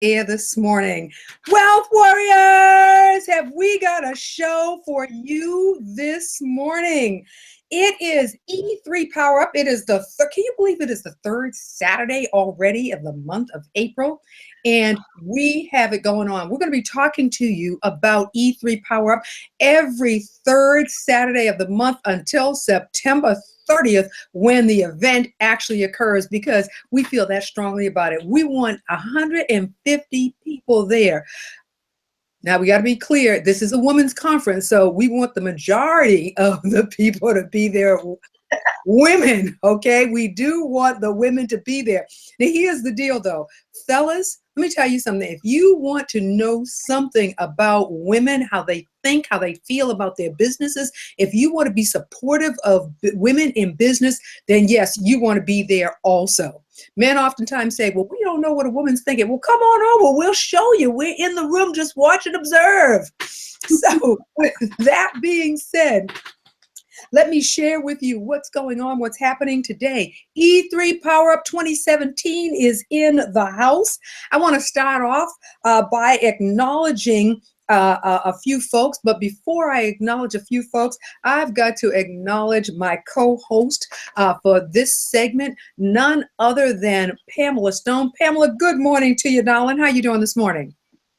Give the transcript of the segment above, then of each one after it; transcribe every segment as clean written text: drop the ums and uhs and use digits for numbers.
Here this morning. Wealth Warriors, have we got a show for you this morning? It is E3 Power Up. It is the can you believe it is the third Saturday already of the month of April? And we have it going on. We're going to be talking to you about E3 Power Up every third Saturday of the month until September 30th, when the event actually occurs, because we feel that strongly about it. We want 150 people there. Now, we got to be clear, this is a women's conference, so we want the majority of the people to be there. Women, okay? We do want the women to be there. Now, here's the deal, though. Fellas, let me tell you something. If you want to know something about women, how they think, how they feel about their businesses, if you want to be supportive of women in business, then yes, you want to be there also. Men oftentimes say, well, we don't know what a woman's thinking. Well, come on over. We'll show you. We're in the room. Just watch and observe. So with that being said, let me share with you what's going on, what's happening today. E3 Power Up 2017 is in the house. I want to start off by acknowledging a few folks, but before I acknowledge a few folks, I've got to acknowledge my co-host for this segment, none other than Pamela Stone. Pamela, good morning to you, darling. How you doing this morning?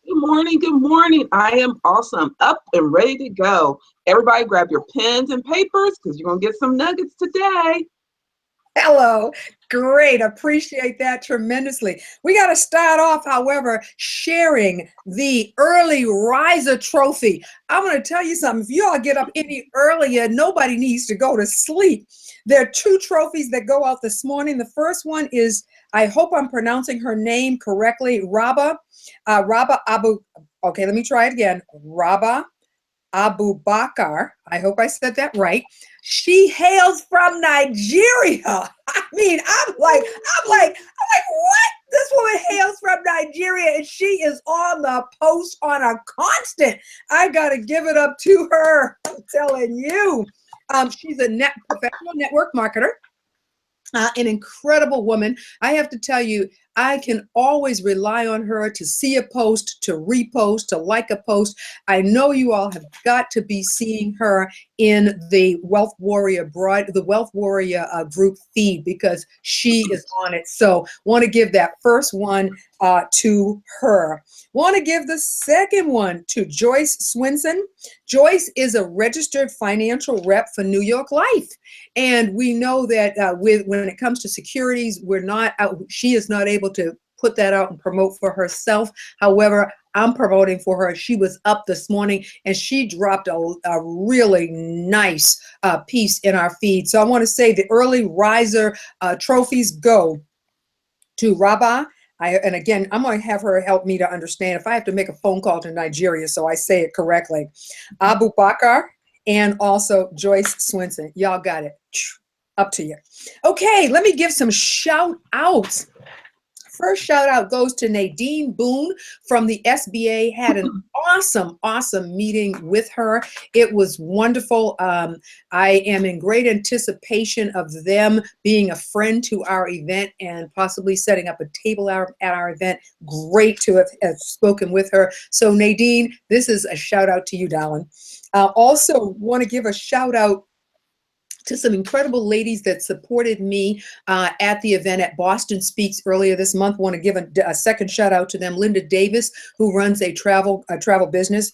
Good morning. Good morning. I am awesome, up and ready to go. Everybody grab your pens and papers because you're going to get some nuggets today. Hello. Great. Appreciate that tremendously. We got to start off, however, sharing the early riser trophy. I'm going to tell you something. If you all get up any earlier, nobody needs to go to sleep. There are two trophies that go out this morning. The first one is, I hope I'm pronouncing her name correctly, Rabah Abu. Okay, let me try it again. Rabah Abubakar. I hope I said that right. She hails from Nigeria. I mean, I'm like, what? This woman hails from Nigeria and she is on the post on a constant. I gotta give it up to her. I'm telling you. She's a professional network marketer. An incredible woman. I have to tell you, I can always rely on her to see a post, to repost, to like a post. I know you all have got to be seeing her in the Wealth Warrior group feed, because she is on it. So want to give that first one to her. Want to give the second one to Joyce Swinson. Joyce is a registered financial rep for New York Life. And we know that when it comes to securities, she is not able to put that out and promote for herself. However, I'm promoting for her. She was up this morning and she dropped a really nice piece in our feed. So I want to say the early riser trophies go to Rabah. And again, I'm going to have her help me to understand if I have to make a phone call to Nigeria so I say it correctly. Abu Bakar and also Joyce Swinson. Y'all got it. Up to you. Okay, let me give some shout outs. First shout out goes to Nadine Boone from the SBA. Had an awesome meeting with her. It was wonderful. I am in great anticipation of them being a friend to our event and possibly setting up a table at our event. Great to have spoken with her. So Nadine, this is a shout out to you, darling. Also want to give a shout out to some incredible ladies that supported me at the event at Boston Speaks earlier this month. Want to give a second shout out to them. Linda Davis, who runs a travel business,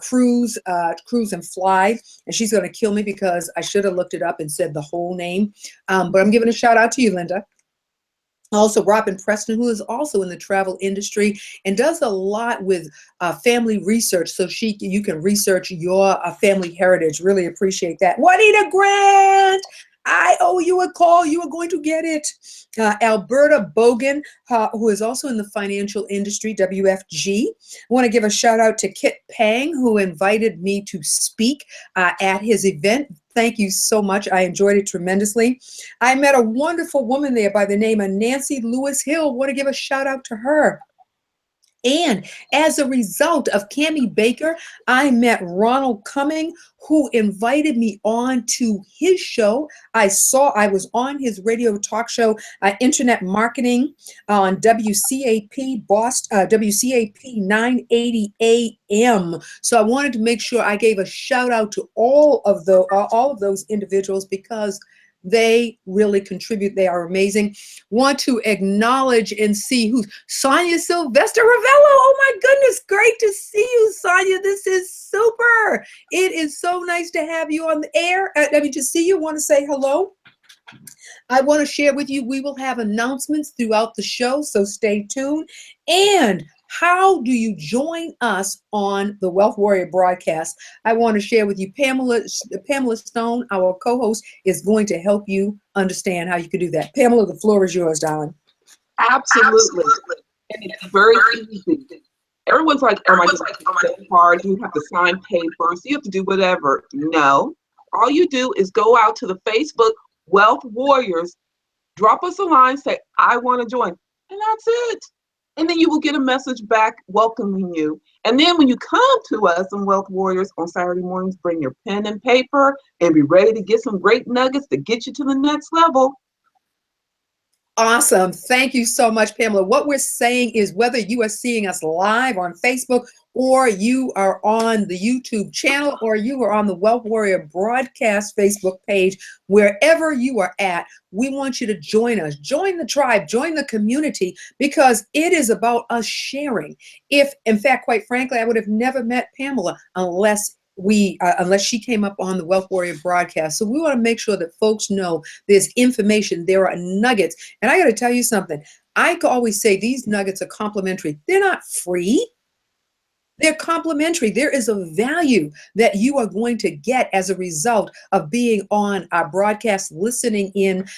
Cruise and Fly, and she's going to kill me because I should have looked it up and said the whole name. But I'm giving a shout out to you, Linda. Also, Robin Preston, who is also in the travel industry and does a lot with family research, so you can research your family heritage. Really appreciate that. Juanita Grant, I owe you a call. You are going to get it. Alberta Bogan, who is also in the financial industry, WFG. I want to give a shout out to Kit Pang, who invited me to speak at his event. Thank you so much. I enjoyed it tremendously. I met a wonderful woman there by the name of Nancy Lewis Hill. Want to give a shout out to her. And as a result of Cammie Baker, I met Ronald Cumming, who invited me on to his show. I was on his radio talk show, Internet Marketing, on WCAP Boston, WCAP 980 AM. So I wanted to make sure I gave a shout out to all of those individuals because they really contribute. They are amazing. Want to acknowledge and see who's Sonia Sylvester Ravello. Oh my goodness, great to see you, Sonia. This is super. It is so nice to have you on the air. To see you. Want to say hello. I want to share with you, we will have announcements throughout the show, so stay tuned. And how do you join us on the Wealth Warrior broadcast? I want to share with you, Pamela Stone, our co-host, is going to help you understand how you can do that. Pamela, the floor is yours, darling. Absolutely. And it's very easy. Everyone's like, oh my God, hard. You have to sign papers. You have to do whatever. No. All you do is go out to the Facebook Wealth Warriors, drop us a line, say, I want to join. And that's it. And then you will get a message back welcoming you. And then when you come to us in Wealth Warriors on Saturday mornings, bring your pen and paper and be ready to get some great nuggets to get you to the next level. Awesome. Thank you so much, Pamela. What we're saying is whether you are seeing us live on Facebook or you are on the YouTube channel or you are on the Wealth Warrior broadcast Facebook page, wherever you are at, we want you to join us. Join the tribe, join the community, because it is about us sharing. If, in fact, quite frankly, I would have never met Pamela unless she came up on the Wealth Warrior broadcast. So we want to make sure that folks know there's information, there are nuggets. And I got to tell you something. I always say these nuggets are complimentary. They're not free. They're complimentary. There is a value that you are going to get as a result of being on our broadcast, listening in,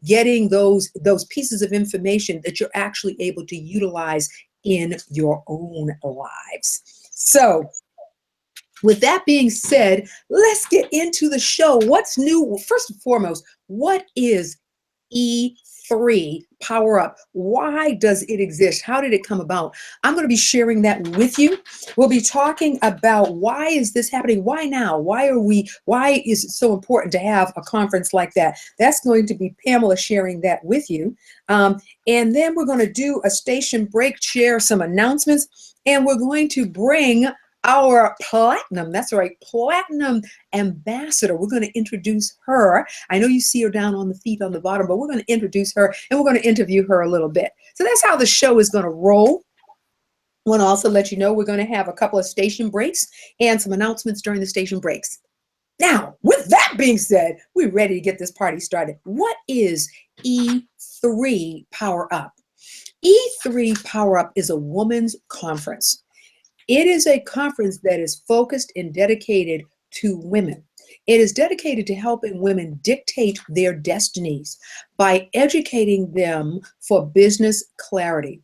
getting those pieces of information that you're actually able to utilize in your own lives. So, with that being said, let's get into the show. What's new? First and foremost, what is E3 Power Up? Why does it exist? How did it come about? I'm going to be sharing that with you. We'll be talking about why is this happening? Why now? Why is it so important to have a conference like that? That's going to be Pamela sharing that with you. And then we're going to do a station break, share some announcements, and we're going to bring our platinum, that's right, platinum ambassador. We're going to introduce her. I know you see her down on the feet on the bottom, but we're going to introduce her and we're going to interview her a little bit. So that's how the show is going to roll. I want to also let you know we're going to have a couple of station breaks and some announcements during the station breaks. Now, with that being said, we're ready to get this party started. What is E3 Power Up? E3 Power Up is a women's conference. It is a conference that is focused and dedicated to women. It is dedicated to helping women dictate their destinies by educating them for business clarity.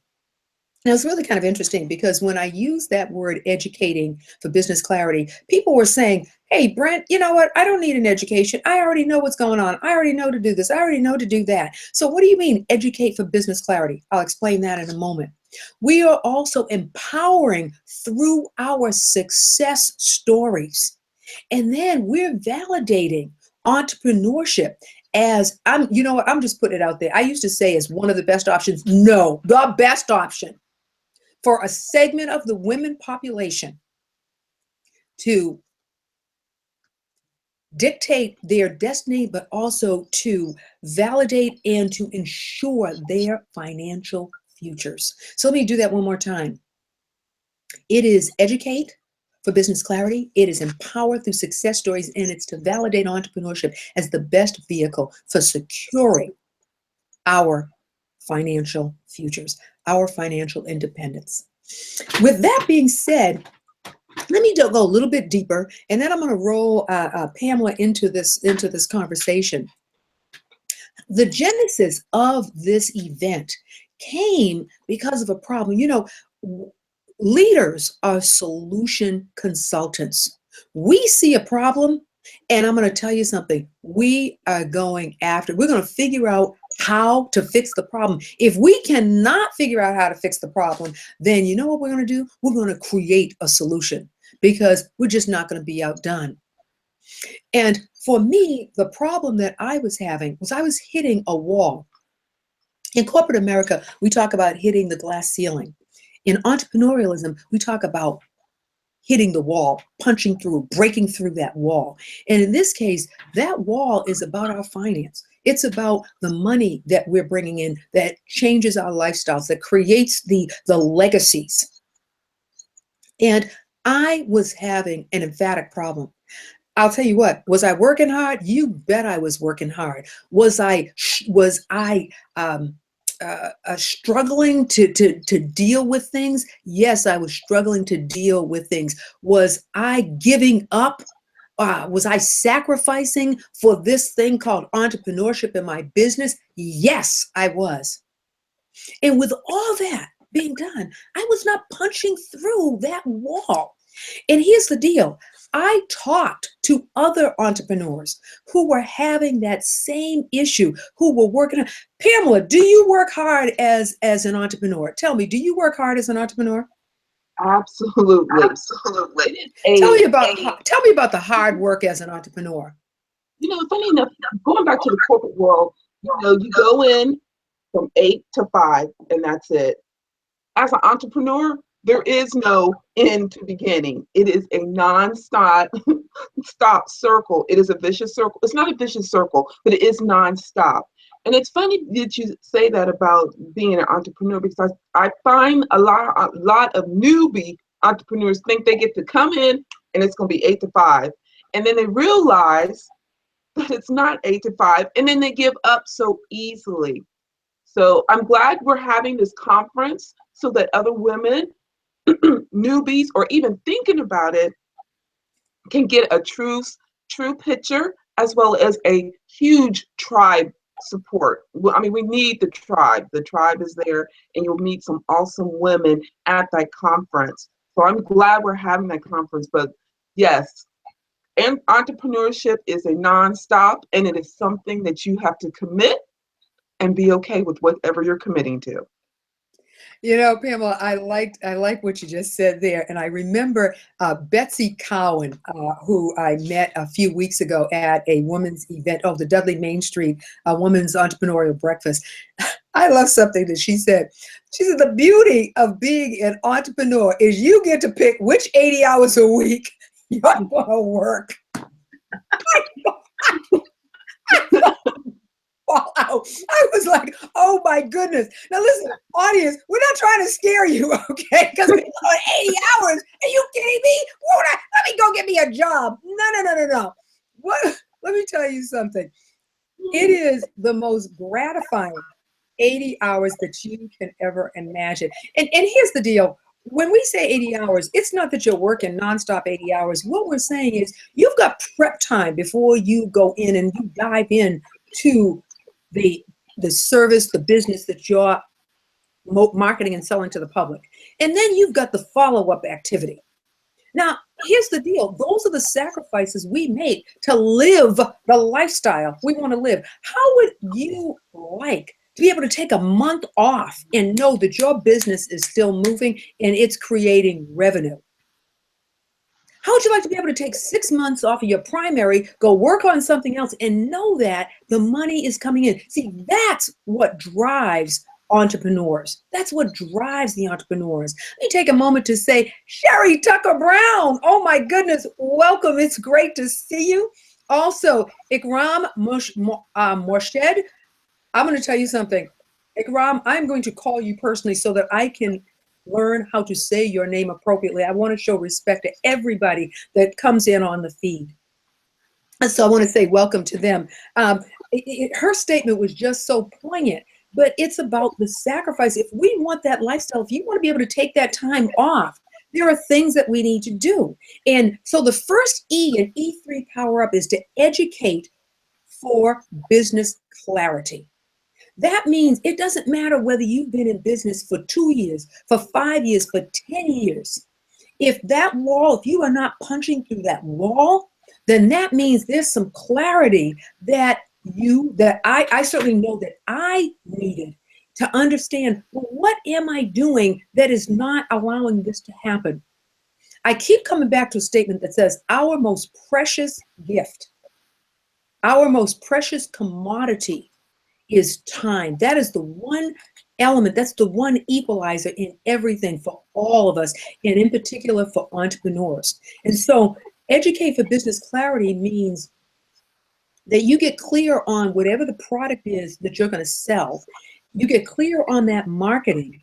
Now, it's really kind of interesting because when I use that word educating for business clarity, people were saying, hey, Brent, you know what? I don't need an education. I already know what's going on. I already know to do this. I already know to do that. So what do you mean educate for business clarity? I'll explain that in a moment. We are also empowering through our success stories. And then we're validating entrepreneurship as I'm just putting it out there. I used to say as one of the best options. No, the best option for a segment of the women population to dictate their destiny, but also to validate and to ensure their financial futures. So let me do that one more time. It is educate for business clarity. It is empower through success stories, and it's to validate entrepreneurship as the best vehicle for securing our financial futures, our financial independence. With that being said, let me go a little bit deeper, and then I'm going to roll Pamela into this conversation. The genesis of this event came because of a problem. You know, leaders are solution consultants. We see a problem, and I'm going to tell you something. We're going to figure out how to fix the problem. If we cannot figure out how to fix the problem, then you know what we're going to do? We're going to create a solution because we're just not going to be outdone. And for me, the problem that I was having was I was hitting a wall. In corporate America, we talk about hitting the glass ceiling. In entrepreneurialism, we talk about hitting the wall, punching through, breaking through that wall. And in this case, that wall is about our finance. It's about the money that we're bringing in that changes our lifestyles, that creates the legacies. And I was having an emphatic problem. I'll tell you what, was I working hard? You bet I was working hard. Was I struggling to deal with things? Yes, I was struggling to deal with things. Was I giving up? Was I sacrificing for this thing called entrepreneurship in my business? Yes, I was. And with all that being done, I was not punching through that wall. And here's the deal. I talked to other entrepreneurs who were having that same issue, who were working on. Pamela, do you work hard as an entrepreneur? Tell me, do you work hard as an entrepreneur? Absolutely. Absolutely. Tell me about the hard work as an entrepreneur. You know, funny enough, going back to the corporate world, you know, you go in from 8 to 5 and that's it. As an entrepreneur, there is no end to beginning. It is a non-stop circle. It is a vicious circle. It's not a vicious circle, but it is non-stop. And it's funny that you say that about being an entrepreneur, because I find a lot of newbie entrepreneurs think they get to come in and it's going to be 8 to 5. And then they realize that it's not 8 to 5. And then they give up so easily. So I'm glad we're having this conference so that other women, newbies, or even thinking about it, can get a true picture, as well as a huge tribe support. I mean, we need the tribe. The tribe is there, and you'll meet some awesome women at that conference. So I'm glad we're having that conference. But yes, and entrepreneurship is a nonstop, and it is something that you have to commit and be okay with whatever you're committing to. You know, Pamela, I like what you just said there. And I remember Betsy Cowan, who I met a few weeks ago at a women's event, the Dudley Main Street Women's Entrepreneurial Breakfast. I love something that she said. She said, the beauty of being an entrepreneur is you get to pick which 80 hours a week you're going to work. Fall out. I was like, oh my goodness. Now listen, audience, we're not trying to scare you, okay? Because we're going 80 hours. Are you kidding me? Let me go get me a job. No. Let me tell you something. It is the most gratifying 80 hours that you can ever imagine. And here's the deal. When we say 80 hours, it's not that you're working nonstop 80 hours. What we're saying is you've got prep time before you go in and you dive in to the service, the business that you're marketing and selling to the public. And then you've got the follow-up activity. Now, here's the deal. Those are the sacrifices we make to live the lifestyle we want to live. How would you like to be able to take a month off and know that your business is still moving and it's creating revenue? How would you like to be able to take 6 months off of your primary, go work on something else, and know that the money is coming in? See, that's what drives entrepreneurs. That's what drives the entrepreneurs. Let me take a moment to say, Sherry Tucker Brown, oh my goodness, welcome. It's great to see you. Also, Ikram Morshed, I'm going to tell you something. Ikram, I'm going to call you personally so that I can learn how to say your name appropriately. I want to show respect to everybody that comes in on the feed. And so I want to say welcome to them. Her statement was just so poignant, but it's about the sacrifice. If we want that lifestyle, if you want to be able to take that time off, there are things that we need to do. And so the first E in E3 Power Up is to educate for business clarity. That means it doesn't matter whether you've been in business for 2 years, for 5 years, for 10 years. If that wall, if you are not punching through that wall, then that means there's some clarity that I certainly know that I needed to understand, well, what am I doing that is not allowing this to happen? I keep coming back to a statement that says our most precious gift, our most precious commodity is time. That is the one element, that's the one equalizer in everything for all of us, and in particular for entrepreneurs. And so educate for business clarity means that you get clear on whatever the product is that you're going to sell. You get clear on that marketing.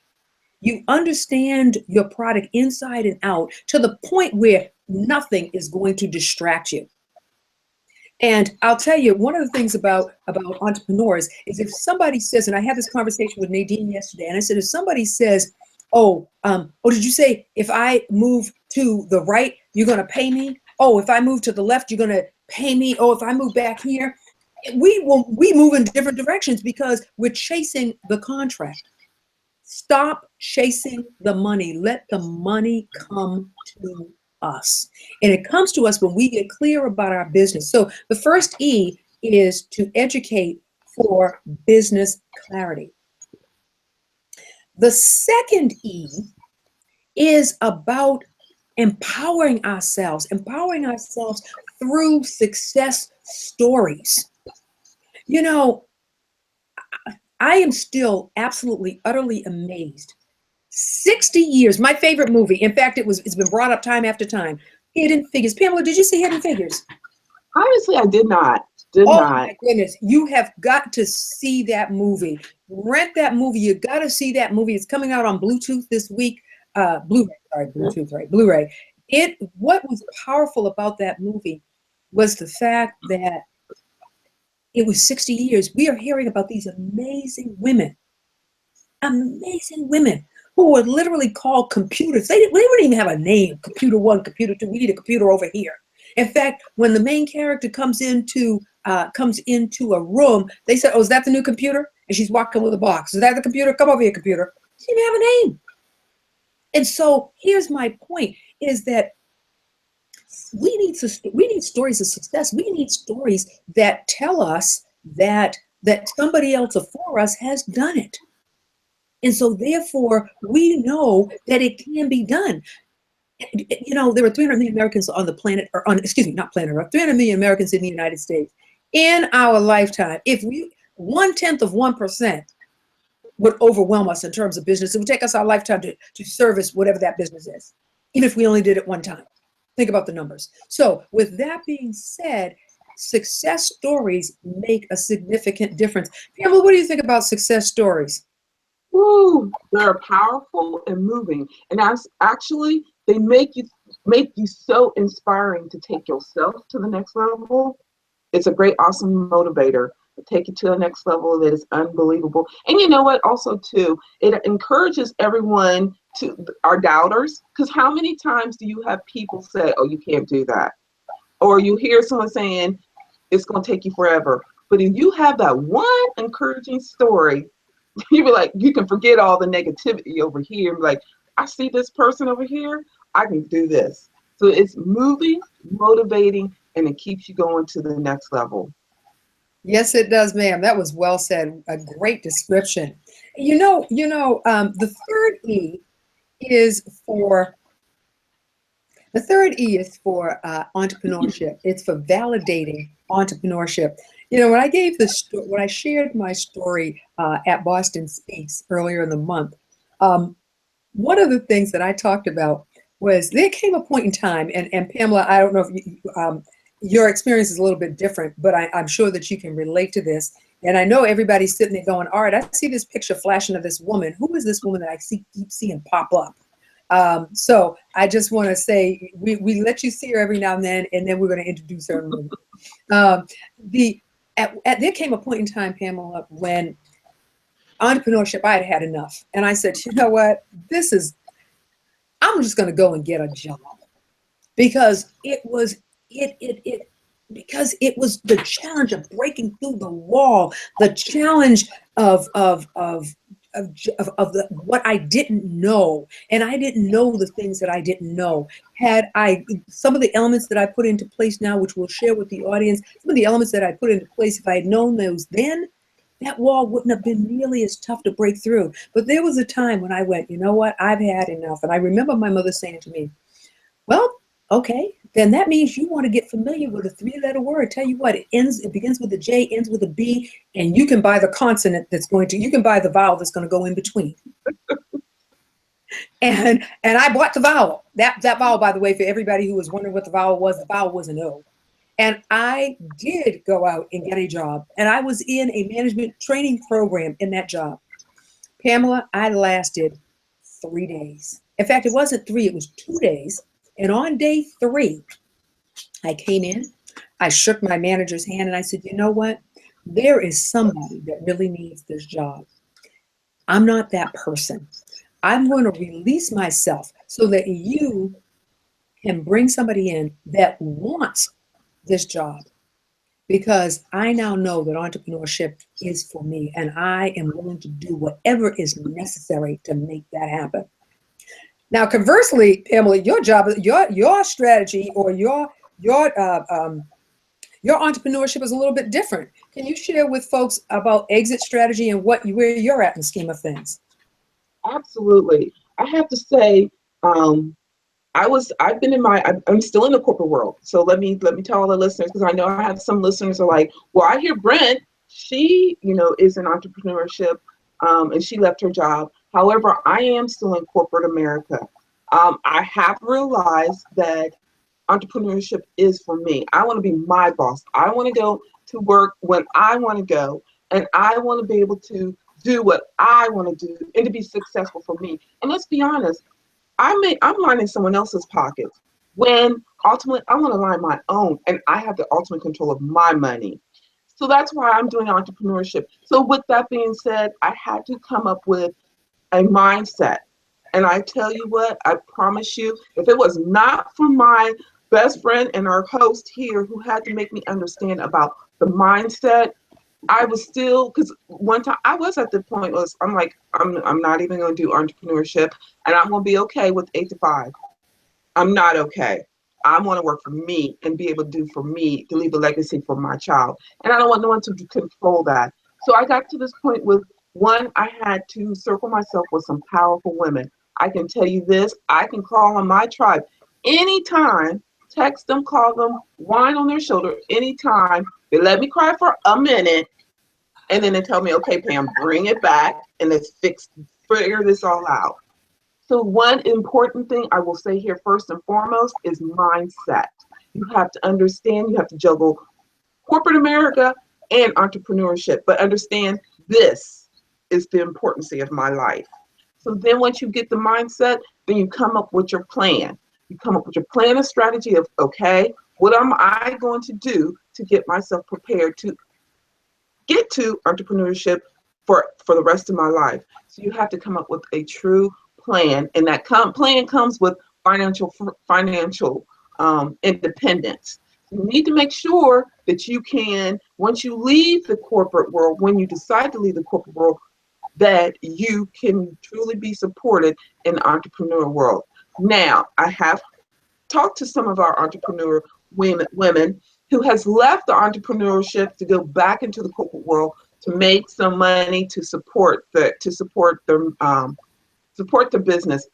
You understand your product inside and out to the point where nothing is going to distract you. And I'll tell you, one of the things about entrepreneurs is if somebody says, and I had this conversation with Nadine yesterday, and I said, if somebody says, oh, did you say if I move to the right, you're going to pay me? Oh, if I move to the left, you're going to pay me? Oh, if I move back here, we move in different directions because we're chasing the contract. Stop chasing the money. Let the money come to us. And it comes to us when we get clear about our business. So the first E is to educate for business clarity. The second E is about empowering ourselves through success stories. You know, I am still absolutely, utterly amazed. 60 years, my favorite movie. In fact, it's been brought up time after time. Hidden Figures. Pamela, did you see Hidden Figures? Honestly, I did not. My goodness, you have got to see that movie. Rent that movie. You got to see that movie. It's coming out on Bluetooth this week. Blu-ray. What was powerful about that movie was the fact that it was 60 years. We are hearing about these amazing women who were literally called computers. They wouldn't even have a name. Computer 1, computer 2. We need a computer over here. In fact, when the main character comes into a room, they said, "Oh, is that the new computer?" And she's walking with a box. "Is that the computer? Come over here, computer." She didn't have a name. And so here's my point: is that we need stories of success. We need stories that tell us that somebody else before us has done it. And so therefore, we know that it can be done. You know, there are 300 million Americans on the planet, or not planet Earth, 300 million Americans in the United States. In our lifetime, if 1/10 of 1% would overwhelm us in terms of business, it would take us our lifetime to service whatever that business is, even if we only did it one time. Think about the numbers. So with that being said, success stories make a significant difference. Pamela, what do you think about success stories? Ooh, they're powerful and moving, and actually they make you so inspiring to take yourself to the next level. It's a great, awesome motivator to take you to the next level that is unbelievable. And you know what? Also, too, it encourages everyone our doubters, because how many times do you have people say, "Oh, you can't do that," or you hear someone saying, "It's going to take you forever." But if you have that one encouraging story, you be like, you can forget all the negativity over here and be like, "I see this person over here, I can do this." So it's moving, motivating, and it keeps you going to the next level. Yes, it does, ma'am. That was well said. A great description. The third E is for entrepreneurship. It's for validating entrepreneurship. You know, when I shared my story at Boston Speaks earlier in the month, one of the things that I talked about was there came a point in time, and Pamela, I don't know if your experience is a little bit different, but I'm sure that you can relate to this. And I know everybody's sitting there going, "All right, I see this picture flashing of this woman. Who is this woman that I keep seeing pop up?" So I just want to say we let you see her every now and then we're going to introduce her in a minute. There came a point in time, Pamela, when entrepreneurship, I had enough. And I said, "You know what? I'm just going to go and get a job," because it was the challenge of breaking through the wall, the challenge of what I didn't know, and I didn't know the things that I didn't know. Had I some of the elements that I put into place now, which we'll share with the audience, some of the elements that I put into place, if I had known those then, that wall wouldn't have been nearly as tough to break through. But there was a time when I went, you know what, I've had enough. And I remember my mother saying to me, well, okay, then that means you want to get familiar with a three-letter word. Tell you what, it begins with a J, ends with a B, and you can buy the consonant you can buy the vowel that's going to go in between. And I bought the vowel. That vowel, by the way, for everybody who was wondering what the vowel was an O. And I did go out and get a job. And I was in a management training program in that job. Pamela, I lasted 3 days. In fact, it wasn't 3, it was 2 days. And on day 3, I came in, I shook my manager's hand, and I said, you know what? There is somebody that really needs this job. I'm not that person. I'm going to release myself so that you can bring somebody in that wants this job, because I now know that entrepreneurship is for me, and I am willing to do whatever is necessary to make that happen. Now, conversely, Pamela, your job, your strategy, or your entrepreneurship is a little bit different. Can you share with folks about exit strategy and where you're at in the scheme of things? Absolutely. I have to say, I'm still in the corporate world. So let me tell all the listeners, because I know I have some listeners who are like, well, I hear Brent, she, is in entrepreneurship, and she left her job. However, I am still in corporate America. I have realized that entrepreneurship is for me. I want to be my boss. I want to go to work when I want to go, and I want to be able to do what I want to do and to be successful for me. And let's be honest, I'm lining someone else's pockets when ultimately I want to line my own, and I have the ultimate control of my money. So that's why I'm doing entrepreneurship. So with that being said, I had to come up with a mindset. And I tell you what, I promise you, if it was not for my best friend and our host here who had to make me understand about the mindset, I was still, because one time I was at the point I'm like, I'm not even going to do entrepreneurship, and I'm going to be okay with 8 to 5. I'm not okay. I want to work for me and be able to do for me, to leave a legacy for my child. And I don't want no one to control that. So I got to this point with, one, I had to circle myself with some powerful women. I can tell you this, I can call on my tribe anytime, text them, call them, whine on their shoulder anytime. They let me cry for a minute, and then they tell me, okay, Pam, bring it back and let's figure this all out. So one important thing I will say here first and foremost is mindset. You have to understand, you have to juggle corporate America and entrepreneurship, but understand this is the importance of my life. So then once you get the mindset, then you come up with your plan. You come up with your plan and strategy of, okay, what am I going to do to get myself prepared to get to entrepreneurship for the rest of my life? So you have to come up with a true plan, and that plan comes with financial independence. You need to make sure that you can, once you leave the corporate world, when you decide to leave the corporate world, that you can truly be supported in the entrepreneur world. Now, I have talked to some of our entrepreneur women who has left the entrepreneurship to go back into the corporate world to make some money to support the business.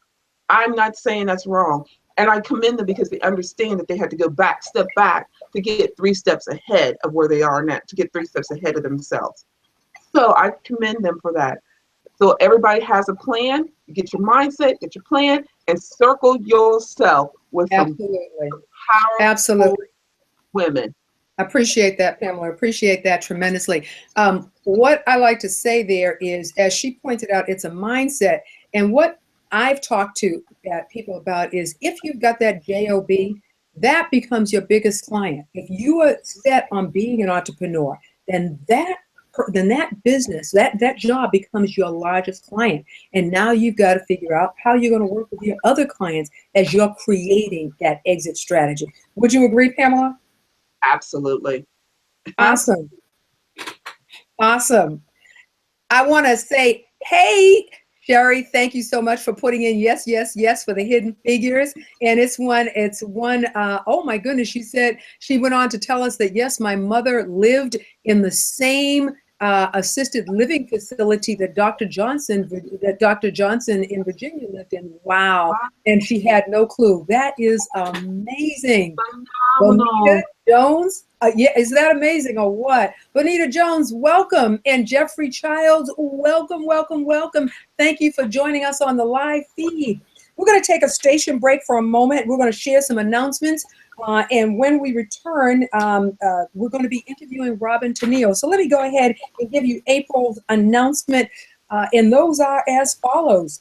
I'm not saying that's wrong, and I commend them because they understand that they had to step back to get 3 steps ahead of where they are now, to get 3 steps ahead of themselves. So I commend them for that. So everybody has a plan. You get your mindset, get your plan, and circle yourself with some powerful women. I appreciate that, Pamela. I appreciate that tremendously. What I like to say there is, as she pointed out, it's a mindset. And what I've talked to people about is, if you've got that JOB, that becomes your biggest client. If you are set on being an entrepreneur, then that business, that job becomes your largest client. And now you've got to figure out how you're going to work with your other clients as you're creating that exit strategy. Would you agree, Pamela? Absolutely. Awesome. Awesome. I want to say Hey, Sherry, thank you so much for putting in yes, yes, yes for the hidden figures. And it's one, oh my goodness, she said, she went on to tell us that, yes, my mother lived in the same assisted living facility that Dr. Johnson in Virginia lived in. Wow. And she had no clue. That is amazing. Bonita Phenomenal. Jones, yeah, is that amazing or what? Bonita Jones, welcome. And Jeffrey Childs, welcome, welcome, welcome. Thank you for joining us on the live feed. We're going to take a station break for a moment. We're going to share some announcements. And when we return, we're going to be interviewing Robin Tennille. So let me go ahead and give you April's announcement. And those are as follows.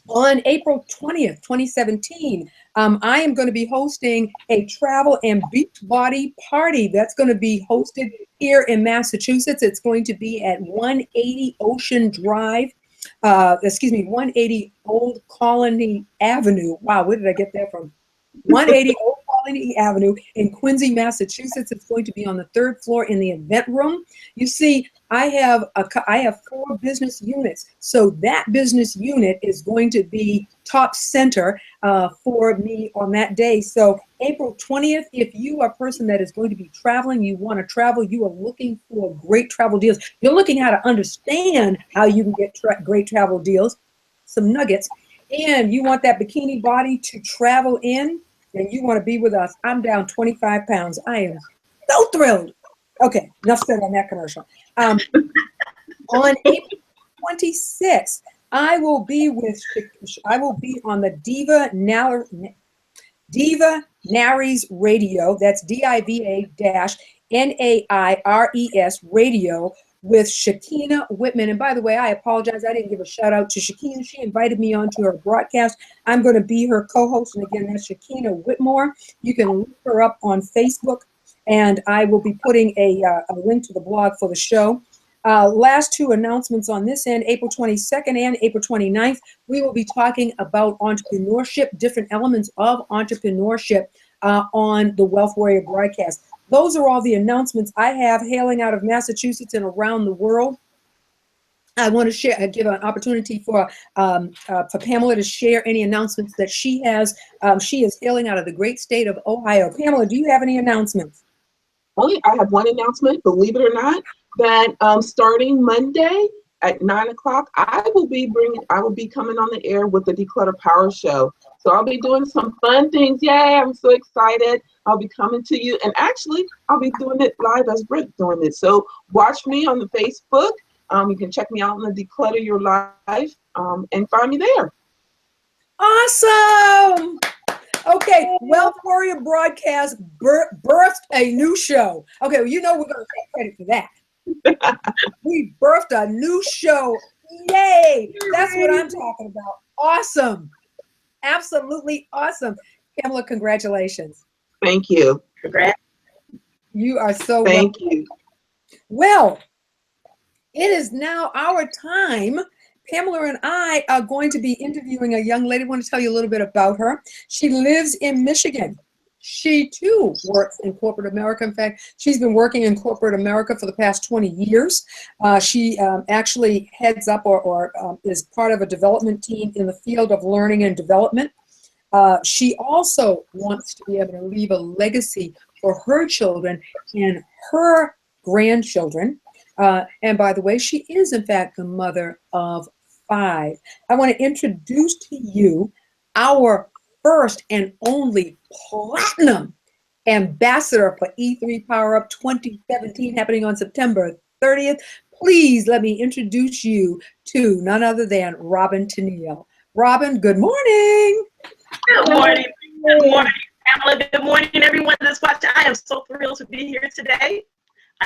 On April 20th, 2017, I am going to be hosting a travel and beach body party that's going to be hosted here in Massachusetts. It's going to be at 180 Ocean Drive, 180 Old Colony Avenue. Wow, where did I get that from? 180 Old Colony Avenue in Quincy, Massachusetts. It's going to be on the 3rd floor in the event room. You see, I have 4 business units, so that business unit is going to be top center for me on that day. So April 20th, if you are a person that is going to be traveling, you want to travel, you are looking for great travel deals, you're looking how to understand how you can get great travel deals, some nuggets, and you want that bikini body to travel in, and you want to be with us. I'm down 25 pounds. I am so thrilled. Okay, enough said on that commercial. On April 26th, I will be on the Diva Naries Radio. That's DIVA-NAIRES Radio with Shakina Whitman. And by the way, I apologize, I didn't give a shout out to Shakina. She invited me onto her broadcast. I'm going to be her co-host. And again, that's Shakina Whitmore. You can look her up on Facebook. And I will be putting a link to the blog for the show. Last 2 announcements on this end, April 22nd and April 29th, we will be talking about entrepreneurship, different elements of entrepreneurship on the Wealth Warrior broadcast. Those are all the announcements I have hailing out of Massachusetts and around the world. I want to give an opportunity for Pamela to share any announcements that she has. She is hailing out of the great state of Ohio. Pamela, do you have any announcements? I have one announcement, believe it or not, that starting Monday at 9 o'clock, I will be coming on the air with the Declutter Power Show. So I'll be doing some fun things. Yay, I'm so excited. I'll be coming to you. And actually, I'll be doing it live as Brent doing it. So watch me on the Facebook. You can check me out on the Declutter Your Life and find me there. Awesome. Okay, Wealth Warrior Broadcast birthed a new show. Okay, well, you know we're going to take credit for that. We birthed a new show. Yay! That's what I'm talking about. Awesome. Absolutely awesome. Pamela, congratulations. Thank you. Congrats. You are so Thank you. Well, it is now our time. Pamela and I are going to be interviewing a young lady. I want to tell you a little bit about her. She lives in Michigan. She too works in corporate America. In fact, she's been working in corporate America for the past 20 years. She actually heads up or is part of a development team in the field of learning and development. She also wants to be able to leave a legacy for her children and her grandchildren. And by the way, she is in fact the mother of 5. I want to introduce to you our first and only platinum ambassador for E3PowerUp 2017, happening on September 30th. Please let me introduce you to none other than Robin Tennille. Robin, good morning. Good morning. Good morning, Pamela. Good morning, everyone that's watching. I am so thrilled to be here today.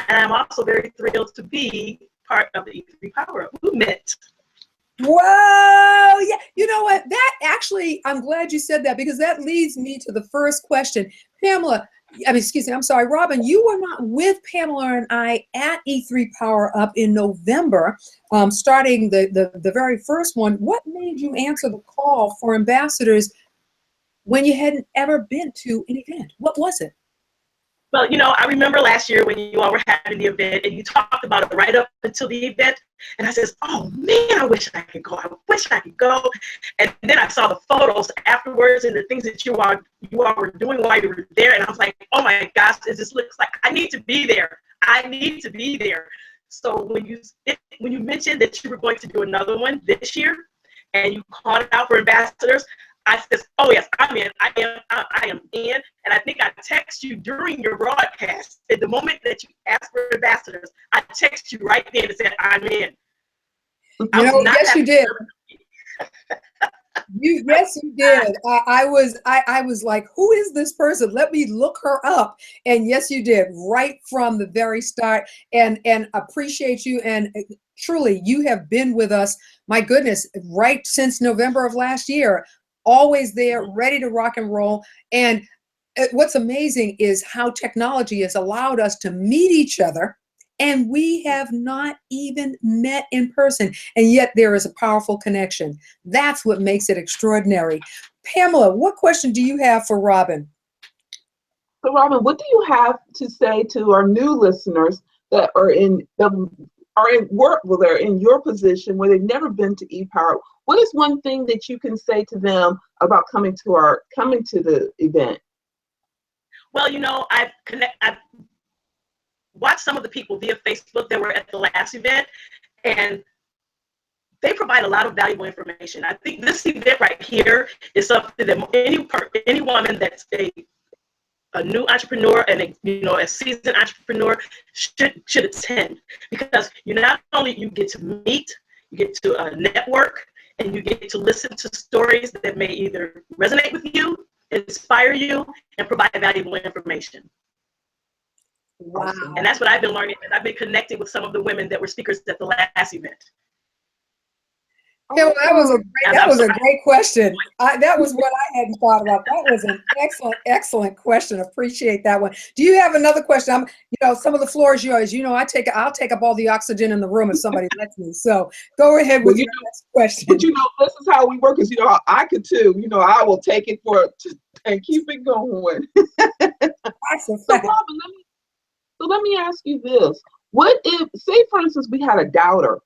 And I'm also very thrilled to be part of the E3PowerUp movement. Whoa, yeah. You know what? That actually, I'm glad you said that because that leads me to the first question. Pamela, I'm sorry, Robin, you were not with Pamela and I at E3PowerUp in November, starting the very first one. What made you answer the call for ambassadors when you hadn't ever been to an event? What was it? Well, I remember last year when you all were having the event and you talked about it right up until the event. And I says, oh man, I wish I could go. I wish I could go. And then I saw the photos afterwards and the things that you all were doing while you were there. And I was like, oh my gosh, this looks like I need to be there. I need to be there. So when you mentioned that you were going to do another one this year and you called it out for ambassadors, I said, oh yes, I'm in. I am in. And I think I text you during your broadcast. At the moment that you asked for ambassadors, I text you right then and said, I'm in. Yes, you did. Yes, you did. I was like, who is this person? Let me look her up. And yes, you did, right from the very start. And appreciate you. And truly, you have been with us, my goodness, right since November of last year. Always there, ready to rock and roll. And what's amazing is how technology has allowed us to meet each other, and we have not even met in person. And yet there is a powerful connection. That's what makes it extraordinary. Pamela, what question do you have for Robin? So Robin, what do you have to say to our new listeners that are in work, well, they're in your position where they've never been to ePower? What is one thing that you can say to them about coming to the event? Well, I've watched some of the people via Facebook that were at the last event, and they provide a lot of valuable information. I think this event right here is something that any woman that's a new entrepreneur and a seasoned entrepreneur should attend, because not only you get to meet, you get to network, and you get to listen to stories that may either resonate with you, inspire you, and provide valuable information. Wow. And that's what I've been learning. And I've been connecting with some of the women that were speakers at the last event. Yeah, well, that was a great question. That was what I hadn't thought about. That was an excellent question. Appreciate that one. Do you have another question? Some of the floor is yours. I'll take up all the oxygen in the room if somebody lets me. So go ahead with your next question. But this is how we work. Because I could too. I will take it and keep it going. Awesome. So Robin, let me ask you this: what if, say, for instance, we had a doubter?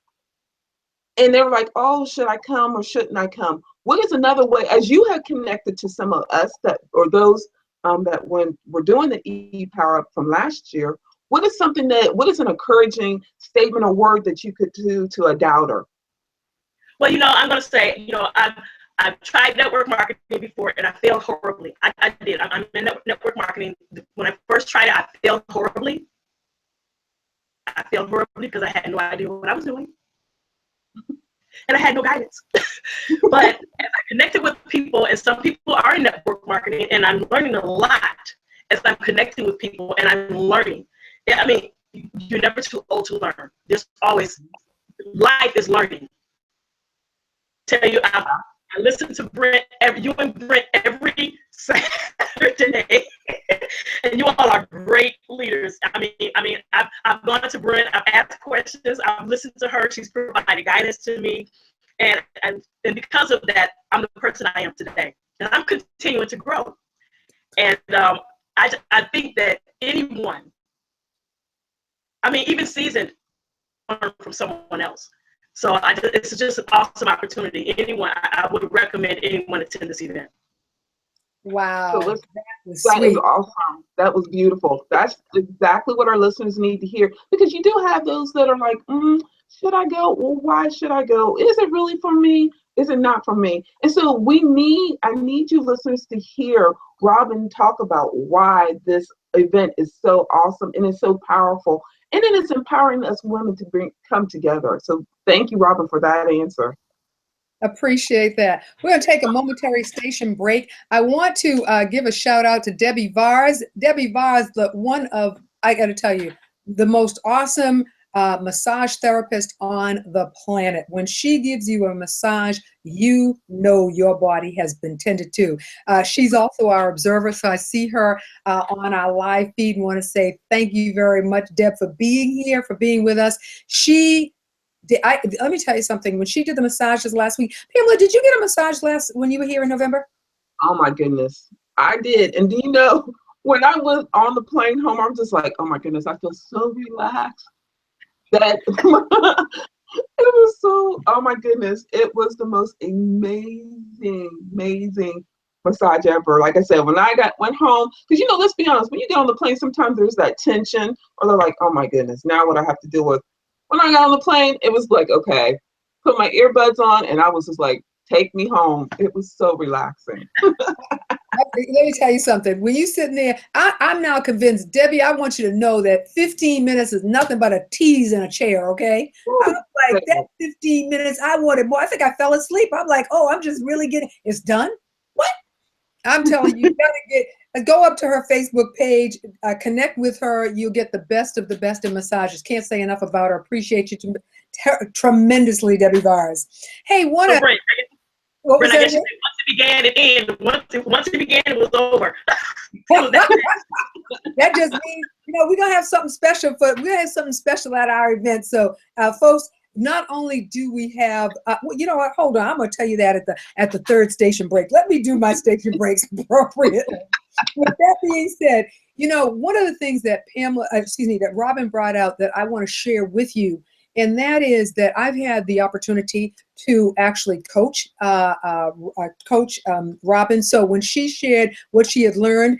And they were like, oh, should I come or shouldn't I come? What is another way, as you have connected to some of us those that when we're doing the ePowerUP from last year, what is an encouraging statement or word that you could do to a doubter? Well, I'm going to say, I've tried network marketing before and I failed horribly. I did. I'm in network marketing. When I first tried it, I failed horribly. Because I had no idea what I was doing. And I had no guidance. But as I connected with people, and some people are in network marketing, and I'm learning a lot as I'm connecting with people and I'm learning. You're never too old to learn. There's always, life is learning. Tell you, I listen to Brent, you and Brent every Saturday, and you all are great leaders. I've gone to Brent, I've asked questions, I've listened to her, she's provided guidance to me, and because of that, I'm the person I am today, and I'm continuing to grow. And I think that anyone, even seasoned, learn from someone else. So it's just an awesome opportunity. I would recommend anyone attend this event. Wow. So that is awesome. That was beautiful. That's exactly what our listeners need to hear, because you do have those that are like, should I go? Well, why should I go? Is it really for me? Is it not for me? And so I need you listeners to hear Robin talk about why this event is so awesome and it's so powerful. And it is empowering us women to come together. So thank you, Robin, for that answer. Appreciate that. We're going to take a momentary station break. I want to give a shout out to Debbie Vars. Debbie Vars, I got to tell you, the most awesome massage therapist on the planet. When she gives you a massage, your body has been tended to. She's also our observer, so I see her on our live feed and want to say thank you very much, Deb, for being here, for being with us. Let me tell you something. When she did the massages last week, Pamela, did you get a massage when you were here in November? Oh my goodness, I did. And do you know, when I was on the plane home, I'm just like, oh my goodness, I feel so relaxed. That it was so, oh my goodness, it was the most amazing massage ever. Like I said, when I went home, because let's be honest, when you get on the plane, sometimes there's that tension, or they're like, oh my goodness, now what I have to deal with. When I got on the plane, it was like, okay, put my earbuds on, and I was just like, take me home. It was so relaxing. Let me tell you something. When you sitting there, I'm now convinced, Debbie, I want you to know that 15 minutes is nothing but a tease in a chair, okay? I'm like, that 15 minutes, I wanted more. I think I fell asleep. I'm like, oh, I'm just really it's done? What? I'm telling you, you gotta go up to her Facebook page, connect with her. You'll get the best of the best in massages. Can't say enough about her. Appreciate you tremendously, Debbie Vars. Hey, what was Brent, I that? guess you said once it began, it ended. Once it began, it was over. That just means, we're gonna have something special at our event. So, folks, not only do we have, you know what? Hold on, I'm gonna tell you that at the third station break. Let me do my station breaks appropriately. With that being said, one of the things that that Robin brought out that I want to share with you, and that is that I've had the opportunity to actually coach Robin. So when she shared what she had learned,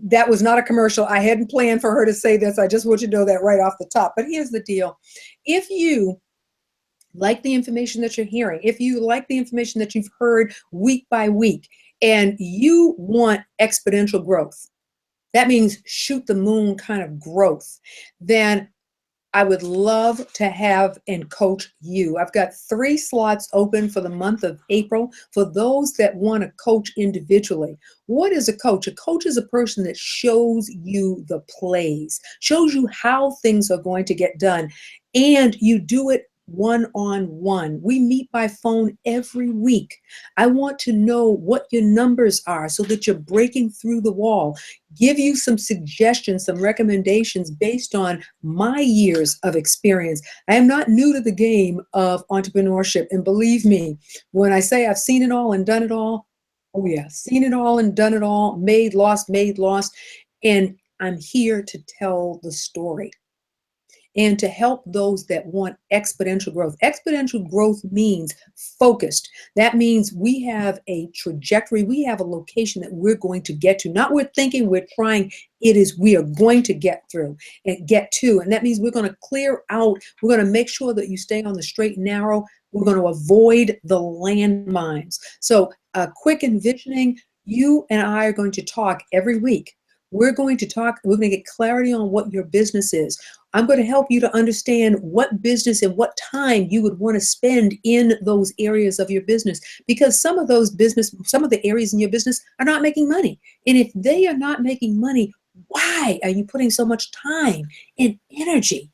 that was not a commercial. I hadn't planned for her to say this. I just want you to know that right off the top. But here's the deal. If you like the information that you're hearing, if you like the information that you've heard week by week, and you want exponential growth, that means shoot the moon kind of growth, then I would love to have and coach you. I've got 3 slots open for the month of April for those that want to coach individually. What is a coach? A coach is a person that shows you the plays, shows you how things are going to get done, and you do it one-on-one. We meet by phone every week. I want to know what your numbers are so that you're breaking through the wall. Give you some suggestions, some recommendations based on my years of experience. I am not new to the game of entrepreneurship. And believe me, when I say I've seen it all and done it all, oh yeah, seen it all and done it all, made, lost. And I'm here to tell the story and to help those that want exponential growth. Exponential growth means focused. That means we have a trajectory, we have a location that we're going to get to. Not we're thinking, we're trying. It is we are going to get through and get to. And that means we're going to clear out, we're going to make sure that you stay on the straight and narrow. We're going to avoid the landmines. So quick envisioning, you and I are going to talk every week. We're going to get clarity on what your business is. I'm going to help you to understand what business and what time you would want to spend in those areas of your business, because some of the areas in your business are not making money. And if they are not making money, why are you putting so much time and energy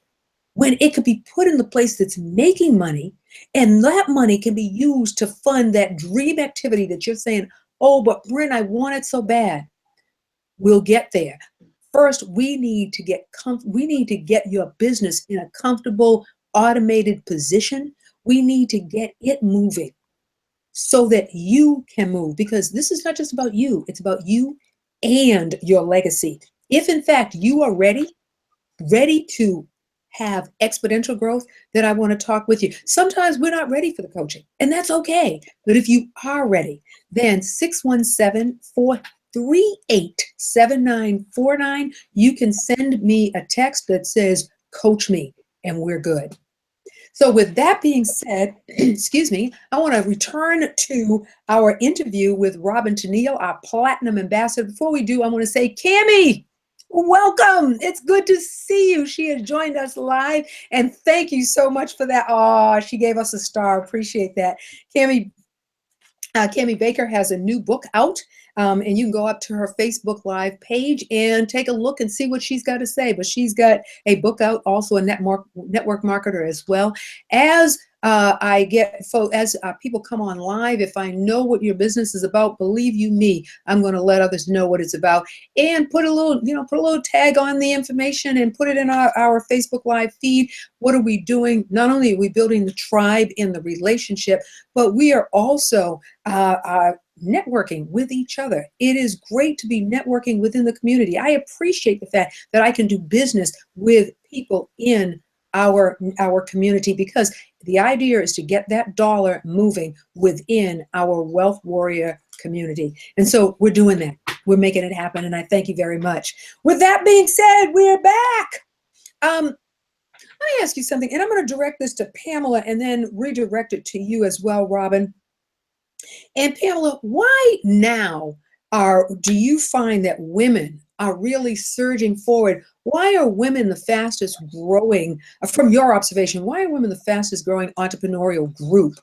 when it could be put in the place that's making money, and that money can be used to fund that dream activity that you're saying, oh, but Brent, I want it so bad. We'll get there. First, we need to get your business in a comfortable, automated position. We need to get it moving so that you can move, because this is not just about you. It's about you and your legacy. If in fact you are ready to have exponential growth, then I want to talk with you. Sometimes we're not ready for the coaching, and that's okay. But if you are ready, then 617-438-7949. You can send me a text that says, coach me, and we're good. So with that being said, excuse me, I want to return to our interview with Robin Tennille, our Platinum Ambassador. Before we do, I want to say, Cammie, welcome. It's good to see you. She has joined us live, and thank you so much for that. Oh, she gave us a star. Appreciate that. Cammie Baker has a new book out, and you can go up to her Facebook Live page and take a look and see what she's got to say. But she's got a book out, also a network marketer as well. As people come on live, if I know what your business is about, believe you me, I'm going to let others know what it's about, and put a little tag on the information and put it in our Facebook Live feed. What are we doing? Not only are we building the tribe in the relationship, but we are also networking with each other. It is great to be networking within the community. I appreciate the fact that I can do business with people in our community, because the idea is to get that dollar moving within our Wealth Warrior community. And so we're doing that. We're making it happen. And I thank you very much. With that being said, we're back. Let me ask you something, and I'm going to direct this to Pamela and then redirect it to you as well, Robin. And Pamela, why now do you find that women are really surging forward? Why are women the fastest growing, from your observation, why are women the fastest growing entrepreneurial group?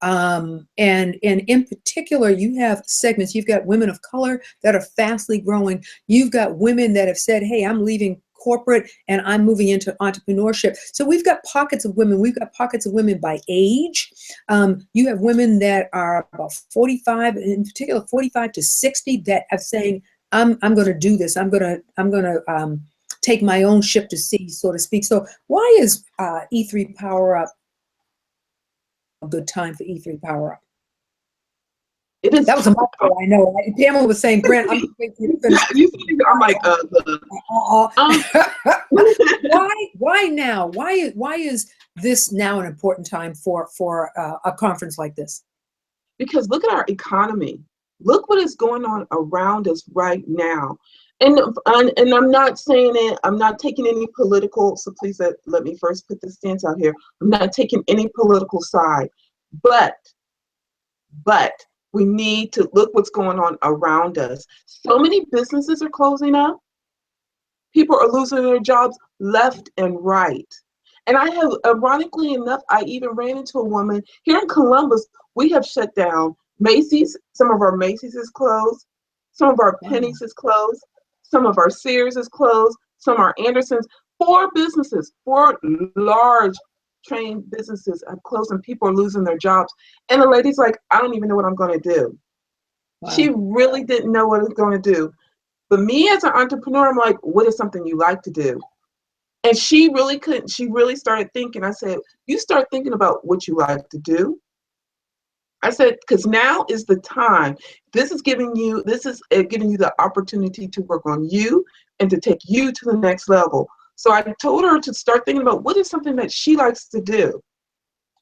And in particular, you have segments. You've got women of color that are fastly growing. You've got women that have said, hey, I'm leaving corporate and I'm moving into entrepreneurship. So we've got pockets of women. We've got pockets of women by age. You have women that are about 45, in particular 45 to 60, that are saying, I'm going to do this. I'm going to take my own ship to sea, so to speak. So why is E3 Power Up a good time for E3 Power Up? It is. That was a mouthful, I know. Pamela was saying, Brent, I'm waiting for you to finish. I'm like, why now? Why is this now an important time for a conference like this? Because look at our economy. Look what is going on around us right now. And I'm not saying it, I'm not taking any political, so please let me first put the stance out here. I'm not taking any political side, but we need to look what's going on around us. So many businesses are closing up. People are losing their jobs left and right. And I have, ironically enough, I even ran into a woman here in Columbus. We have shut down Macy's. Some of our Macy's is closed. Some of our Penny's is closed. Some of our Sears is closed. Some of our Andersons. 4 businesses, 4 large trained businesses have closed, and people are losing their jobs. And the lady's like, I don't even know what I'm going to do. Wow. She really didn't know what it was going to do. But me as an entrepreneur, I'm like, what is something you like to do? And she really couldn't. She really started thinking. I said, you start thinking about what you like to do. I said, because now is the time. This is giving you the opportunity to work on you and to take you to the next level. So I told her to start thinking about what is something that she likes to do,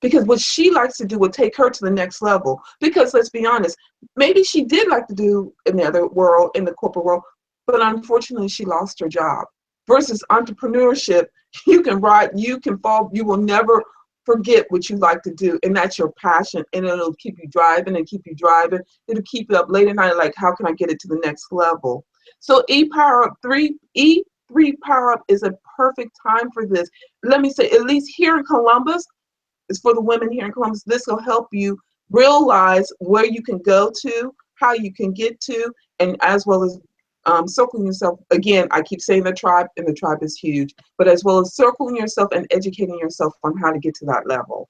because what she likes to do will take her to the next level. Because let's be honest, maybe she did like to do in the other world, in the corporate world, but unfortunately she lost her job. Versus entrepreneurship, you can ride, you can fall, you will never forget what you like to do, and that's your passion, and it'll keep you driving and keep you driving. It'll keep you up late at night, like, how can I get it to the next level? So E3 Power Up is a perfect time for this. Let me say, at least here in Columbus, it's for the women here in Columbus, this will help you realize where you can go to, how you can get to, and as well as circling yourself. Again, I keep saying the tribe, and the tribe is huge, but as well as circling yourself and educating yourself on how to get to that level.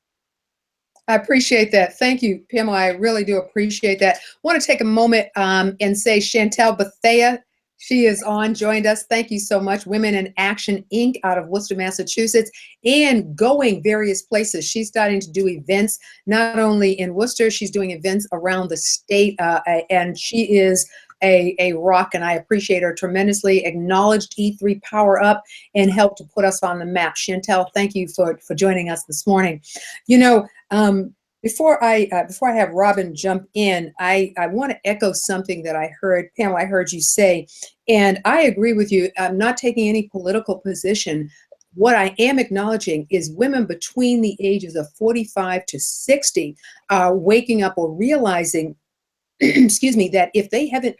I appreciate that. Thank you, Pamela. I really do appreciate that. I want to take a moment and say Chantel Bethea, she is joined us. Thank you so much. Women in Action, Inc. out of Worcester, Massachusetts, and going various places. She's starting to do events, not only in Worcester, she's doing events around the state, and she is a rock, and I appreciate her tremendously. Acknowledged E3 Power Up and helped to put us on the map. Chantel, thank you for joining us this morning. You know, before I have Robin jump in, I want to echo something that I heard, Pamela, I heard you say, and I agree with you. I'm not taking any political position. What I am acknowledging is women between the ages of 45 to 60 are waking up or realizing, excuse me, that if they haven't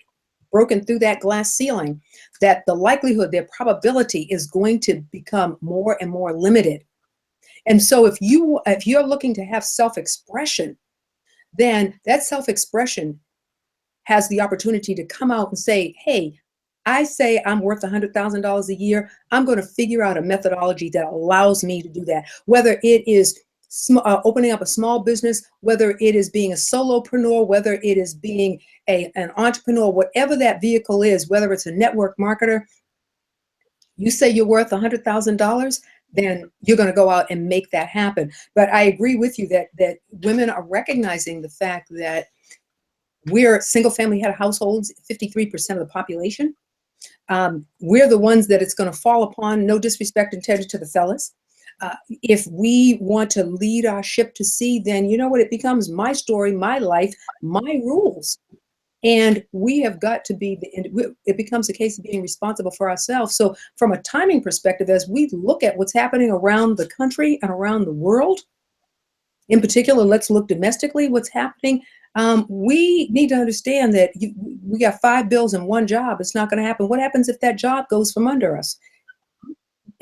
broken through that glass ceiling, that the likelihood, their probability is going to become more and more limited. And so if you're looking to have self-expression, then that self-expression has the opportunity to come out and say, hey, I say I'm worth $100,000 a year. I'm going to figure out a methodology that allows me to do that. Whether it is opening up a small business, whether it is being a solopreneur, whether it is being an entrepreneur, whatever that vehicle is, whether it's a network marketer, you say you're worth $100,000, then you're going to go out and make that happen. But I agree with you that women are recognizing the fact that We're single family head of households, 53% of the population. We're the ones that it's going to fall upon, no disrespect intended to the fellas. If we want to lead our ship to sea, then you know what? It becomes my story, my life, my rules. And we have got to be, it becomes a case of being responsible for ourselves. So from a timing perspective, as we look at what's happening around the country and around the world, in particular, let's look domestically, what's happening. We need to understand that we got 5 bills and 1 job. It's not going to happen. What happens if that job goes from under us?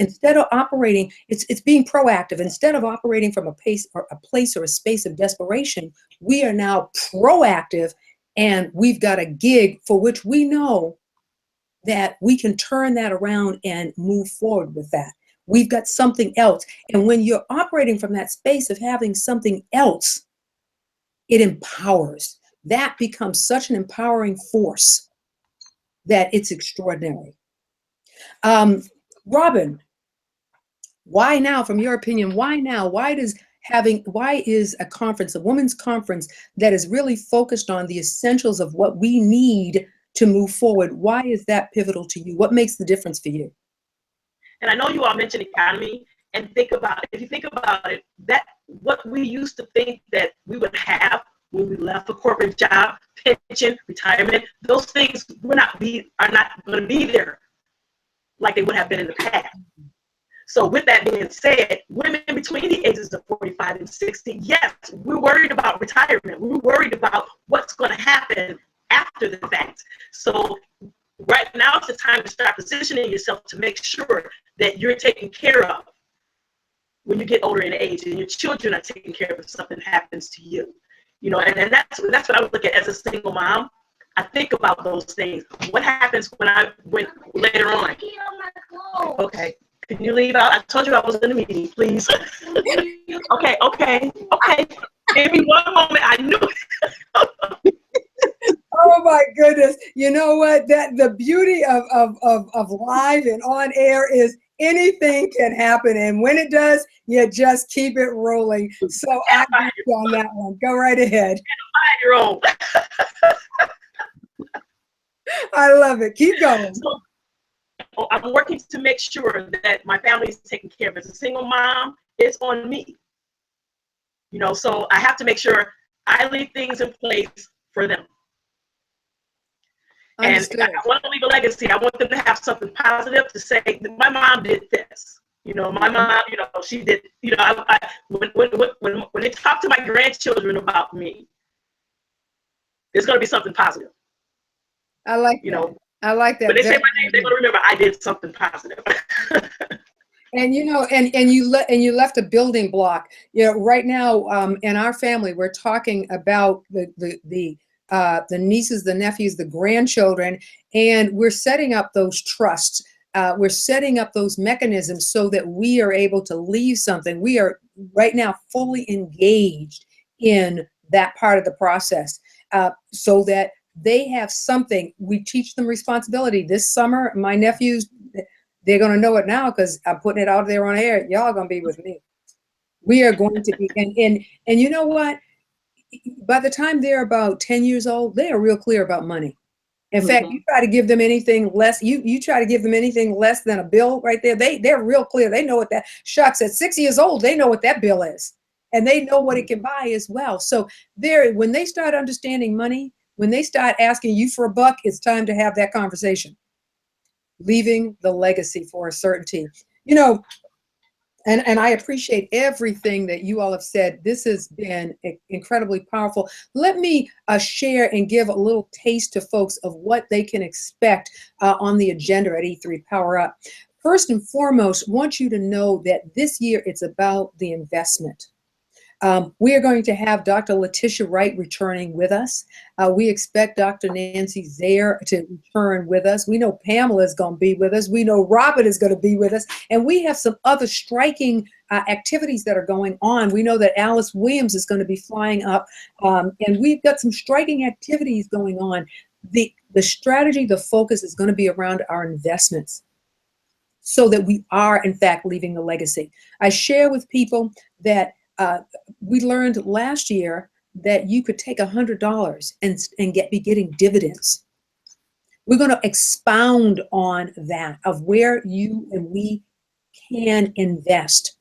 Instead of operating, it's being proactive. Instead of operating from a place or a space of desperation, we are now proactive, and we've got a gig for which we know that we can turn that around and move forward with that. We've got something else. And when you're operating from that space of having something else, it empowers. That becomes such an empowering force that it's extraordinary. Robin, why now, from your opinion, why now? Why is a conference, a women's conference that is really focused on the essentials of what we need to move forward, why is that pivotal to you? What makes the difference for you? And I know you all mentioned economy, and if you think about it, that what we used to think that we would have when we left a corporate job, pension, retirement, those things are not going to be there like they would have been in the past. So with that being said, women between the ages of 45 and 60, yes, we're worried about retirement. We're worried about what's going to happen after the fact. So right now is the time to start positioning yourself to make sure that you're taken care of when you get older in age, and your children are taken care of if something happens to you. You know, and that's what I would look at as a single mom. I think about those things. What happens when later on? Okay. Can you leave out? I told you I was in a meeting, please. Okay. Give me one moment. I knew it. Oh my goodness. You know what? That the beauty of live and on air is anything can happen. And when it does, you just keep it rolling. So I agree on that one. Go right ahead. Your own. I love it. Keep going. So, I'm working to make sure that my family is taken care of. As a single mom, it's on me. You know, so I have to make sure I leave things in place for them. Understood. And I want to leave a legacy. I want them to have something positive to say. My mom did this. You know, my mom, you know, she did. You know, when they talk to my grandchildren about me, there's going to be something positive. I like you know. I like that. But they say my name, they're going to remember I did something positive. And you know, and you left a building block. You know, right now in our family, we're talking about the nieces, the nephews, the grandchildren, and we're setting up those trusts. We're setting up those mechanisms so that we are able to leave something. We are right now fully engaged in that part of the process, so that they have something. We teach them responsibility. This summer, my nephews, they're going to know it now because I'm putting it out there on air. Y'all are going to be with me. We are going to be, and you know what? By the time they're about 10 years old, they are real clear about money. In fact, you try to give them anything less, you try to give them anything less than a bill right there, they're real clear. They know what that, shucks, at 6 years old, they know what that bill is. And they know what it can buy as well. So when they start understanding money, when they start asking you for a buck, it's time to have that conversation. Leaving the legacy for a certainty. You know, and I appreciate everything that you all have said. This has been incredibly powerful. Let me share and give a little taste to folks of what they can expect on the agenda at E3 Power Up. First and foremost, want you to know that this year it's about the investment. We are going to have Dr. Letitia Wright returning with us. We expect Dr. Nancy Zaire to return with us. We know Pamela is going to be with us. We know Robert is going to be with us. And we have some other striking activities that are going on. We know that Alice Williams is going to be flying up. And we've got some striking activities going on. The strategy, the focus is going to be around our investments, so that we are, in fact, leaving a legacy. I share with people that we learned last year that you could take $100 and be getting dividends. We're going to expound on that, of where you and we can invest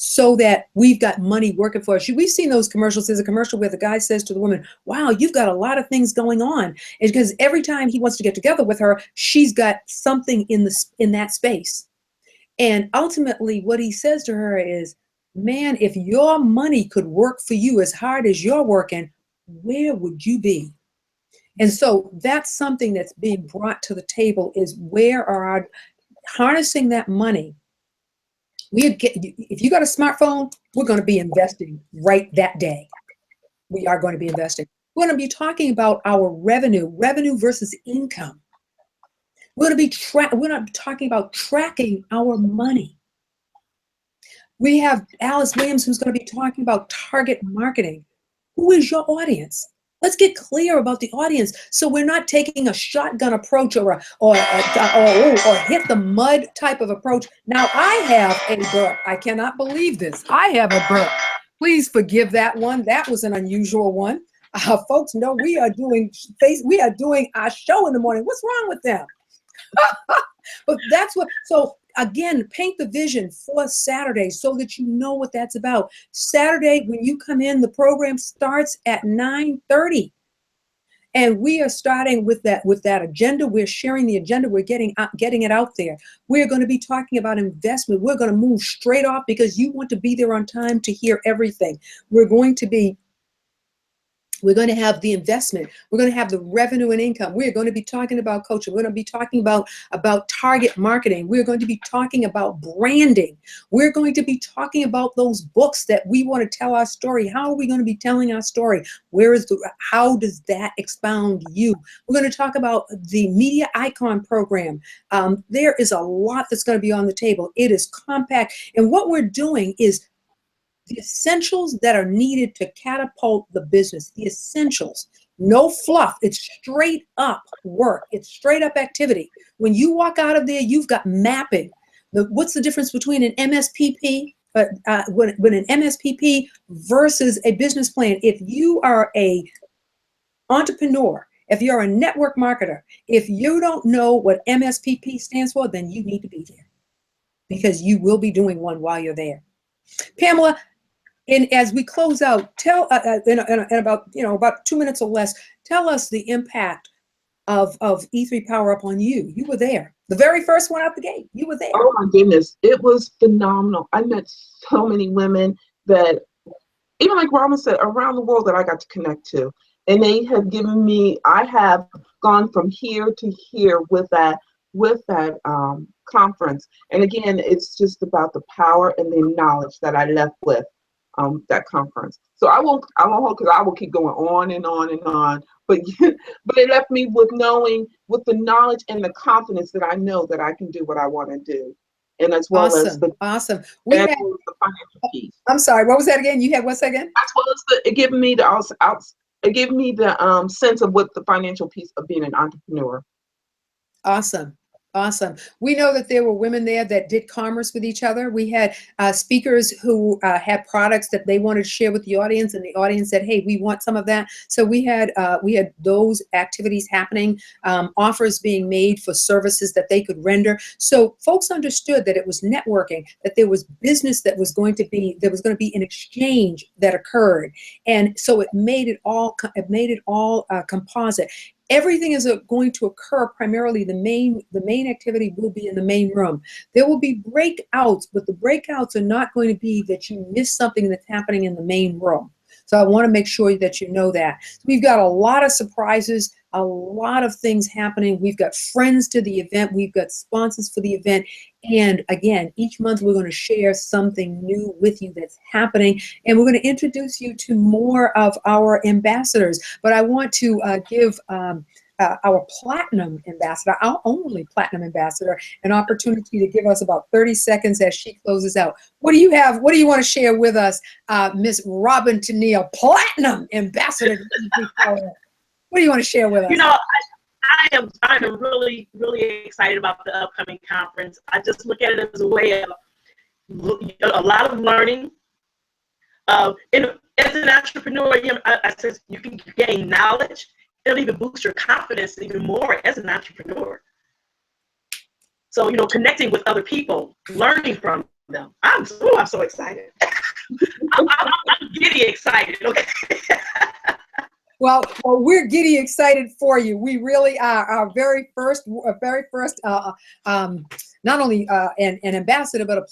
so that we've got money working for us. We've seen those commercials. There's a commercial where the guy says to the woman, wow, you've got a lot of things going on. And because every time he wants to get together with her, she's got something in that space. And ultimately what he says to her is, man, if your money could work for you as hard as you're working, where would you be? And so that's something that's being brought to the table, is where are our harnessing that money. If you got a smartphone, we're going to be investing right that day. We are going to be investing. We're going to be talking about our revenue versus income. We're going to be talking about tracking our money. We have Alice Williams, who's going to be talking about target marketing. Who is your audience? Let's get clear about the audience, so we're not taking a shotgun approach or hit the mud type of approach. Now, I have a burp. I cannot believe this. I have a burp. Please forgive that one. That was an unusual one. Folks know we are doing our show in the morning. What's wrong with them? But that's what. So again, paint the vision for Saturday so that you know what that's about. Saturday, when you come in, the program starts at 9:30. And we are starting with that agenda. We're sharing the agenda. We're getting it out there. We're going to be talking about investment. We're going to move straight off because you want to be there on time to hear everything. We're going to have the investment. We're going to have the revenue and income. We're going to be talking about coaching. We're going to be talking about target marketing. We're going to be talking about branding. We're going to be talking about those books that we want to tell our story. How are we going to be telling our story? How does that expound you? We're going to talk about the Media Icon program. There is a lot that's going to be on the table. It is compact. And what we're doing is the essentials that are needed to catapult the business, the essentials, no fluff. It's straight up work. It's straight up activity. When you walk out of there, you've got mapping. What's the difference between an MSPP, when an MSPP versus a business plan? If you are a entrepreneur, if you're a network marketer, if you don't know what MSPP stands for, then you need to be there, because you will be doing one while you're there. Pamela, and as we close out, tell in about 2 minutes or less, tell us the impact of E3 Power Up on you. You were there, the very first one out the gate. You were there. Oh my goodness, it was phenomenal. I met so many women that, even like Robin said, around the world that I got to connect to, and they have given me. I have gone from here to here with that conference. And again, it's just about the power and the knowledge that I left with. That conference. So I won't hold, because I will keep going on and on and on. But it left me with the knowledge and the confidence that I know that I can do what I want to do, and as well as the financial piece. I'm sorry, what was that again? You had what's that again? As well as it gave me the sense of what the financial piece of being an entrepreneur. Awesome. Awesome. We know that there were women there that did commerce with each other. We had speakers who had products that they wanted to share with the audience, and the audience said, hey, we want some of that. So we had those activities happening, offers being made for services that they could render. So folks understood that it was networking, that there was business that was going to be an exchange that occurred. And so it made it all composite. Everything is going to occur primarily. The main activity will be in the main room. There will be breakouts, but the breakouts are not going to be that you miss something that's happening in the main room. So I want to make sure that you know that. We've got a lot of surprises, a lot of things happening. We've got friends to the event. We've got sponsors for the event. And again, each month we're going to share something new with you that's happening. And we're going to introduce you to more of our ambassadors. But I want to give our platinum ambassador, our only platinum ambassador, an opportunity to give us about 30 seconds as she closes out. What do you have? What do you want to share with us, Miss Robin Tennille, platinum ambassador? What do you want to share with us? You know, I am really, really excited about the upcoming conference. I just look at it as a way of a lot of learning, As an entrepreneur, I said you can gain knowledge. It'll even boost your confidence even more as an entrepreneur. So, connecting with other people, learning from them. I'm so excited. I'm giddy excited. Okay. Well, we're giddy excited for you. We really are. Our very first, not only an ambassador, but a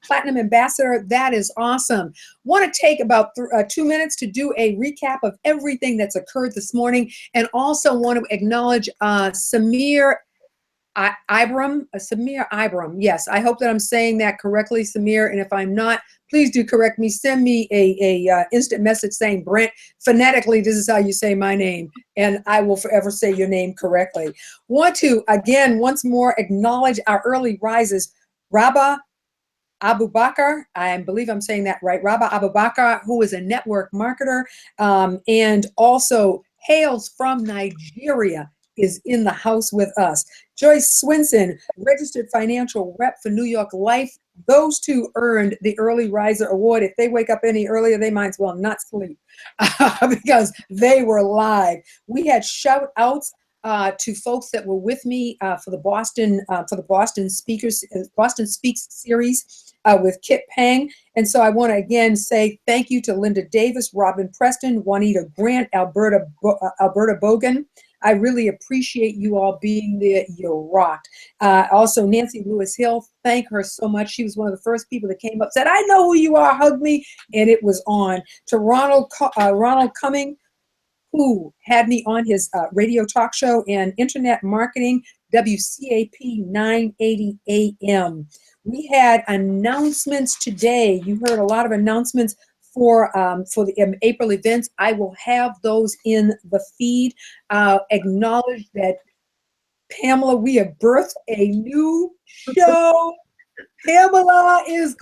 platinum ambassador. That is awesome. Want to take about 2 minutes to do a recap of everything that's occurred this morning, and also want to acknowledge Samir Ibram. Yes, I hope that I'm saying that correctly, Samir. And if I'm not, please do correct me. Send me a instant message saying, Brent, phonetically, this is how you say my name, and I will forever say your name correctly. Want to, again, once more acknowledge our early risers, Rabah Abubakar, I believe I'm saying that right, Rabah Abubakar, who is a network marketer and also hails from Nigeria, is in the house with us. Joyce Swinson, registered financial rep for New York Life. Those two earned the Early Riser Award. If they wake up any earlier, they might as well not sleep because they were live. We had shout outs to folks that were with me for the Boston Speaks series with Kit Pang. And so I want to again say thank you to Linda Davis, Robin Preston, Juanita Grant, Alberta Bogan. I really appreciate you all being there. You rocked. Also, Nancy Lewis Hill, thank her so much. She was one of the first people that came up, said, I know who you are, hug me, and it was on. To Ronald Cumming, who had me on his radio talk show and internet marketing, WCAP 980 AM. We had announcements today. You heard a lot of announcements for the April events. I will have those in the feed. Acknowledge that, Pamela, we have birthed a new show. Pamela is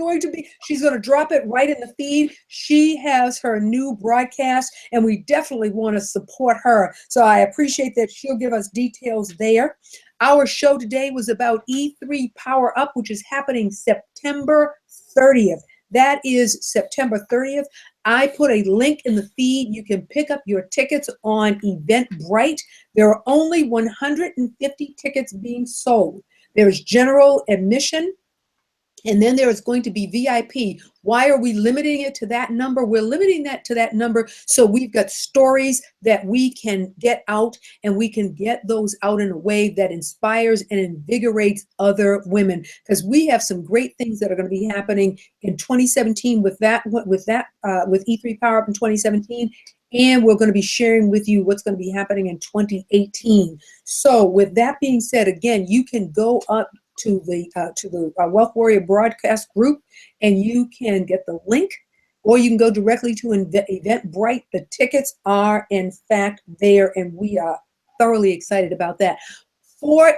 she's going to drop it right in the feed. She has her new broadcast, and we definitely want to support her. So I appreciate that she'll give us details there. Our show today was about E3 Power Up, which is happening September 30th. That is September 30th. I put a link in the feed. You can pick up your tickets on Eventbrite. There are only 150 tickets being sold. There's general admission, and then there is going to be VIP. Why are we limiting it to that number? We're limiting that to that number so we've got stories that we can get out, and we can get those out in a way that inspires and invigorates other women. Because we have some great things that are going to be happening in 2017 with E3 Power Up in 2017. And we're going to be sharing with you what's going to be happening in 2018. So with that being said, again, you can go up to the Wealth Warrior broadcast group, and you can get the link, or you can go directly to Eventbrite. The tickets are in fact there, and we are thoroughly excited about that. For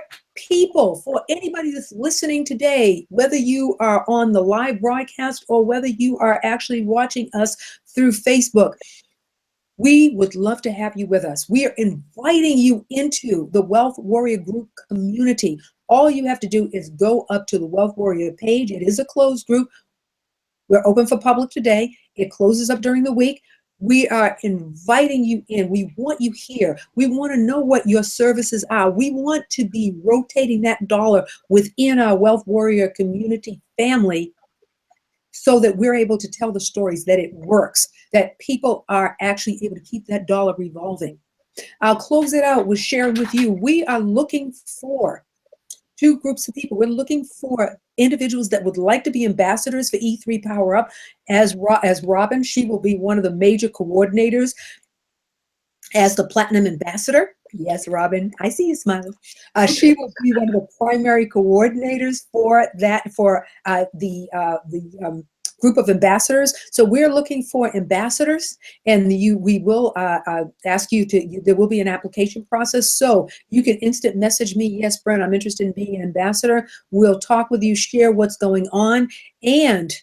anybody that's listening today, whether you are on the live broadcast or whether you are actually watching us through Facebook, we would love to have you with us. We are inviting you into the Wealth Warrior Group community. All you have to do is go up to the Wealth Warrior page. It is a closed group. We're open for public today. It closes up during the week. We are inviting you in. We want you here. We want to know what your services are. We want to be rotating that dollar within our Wealth Warrior community family, so that we're able to tell the stories that it works, that people are actually able to keep that dollar revolving. I'll close it out with sharing with you. We are looking for two groups of people. We're looking for individuals that would like to be ambassadors for E3 Power Up. As Robin, she will be one of the major coordinators as the Platinum Ambassador. Yes, Robin, I see you smiling. She will be one of the primary coordinators for that, for the group of ambassadors. So we're looking for ambassadors, and we will ask you to, there will be an application process. So you can instant message me, yes, Brent, I'm interested in being an ambassador. We'll talk with you, share what's going on, and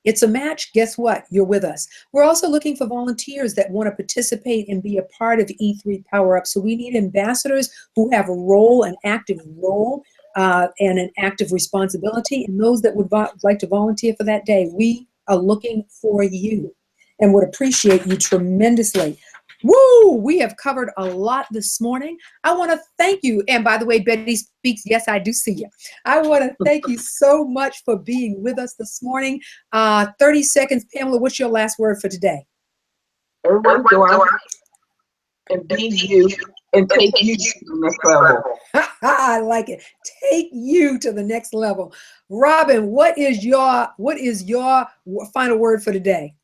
it's a match. Guess what? You're with us. We're also looking for volunteers that want to participate and be a part of E3 Power Up. So we need ambassadors who have a role, an active role, and an active responsibility. And those that would like to volunteer for that day, we are looking for you. and would appreciate you tremendously. Woo! We have covered a lot this morning. I want to thank you. And by the way, Betty speaks. Yes, I do see you. I want to thank you so much for being with us this morning. 30 seconds. Pamela, what's your last word for today? Everyone go out and be you and take you to the next level. I like it. Take you to the next level. Robin, what is your final word for today?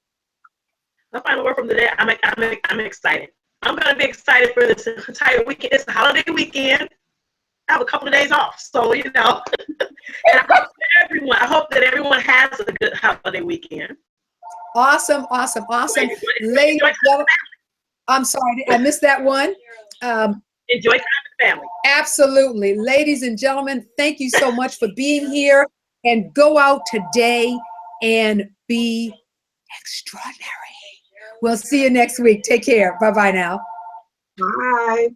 My final word from the day, I'm excited. I'm going to be excited for this entire weekend. It's the holiday weekend. I have a couple of days off, so and I hope that everyone has a good holiday weekend. Awesome. Ladies, I'm sorry, I missed that one. Enjoy time with family. Absolutely. Ladies and gentlemen, thank you so much for being here, and go out today and be extraordinary. We'll see you next week. Take care. Bye-bye now. Bye.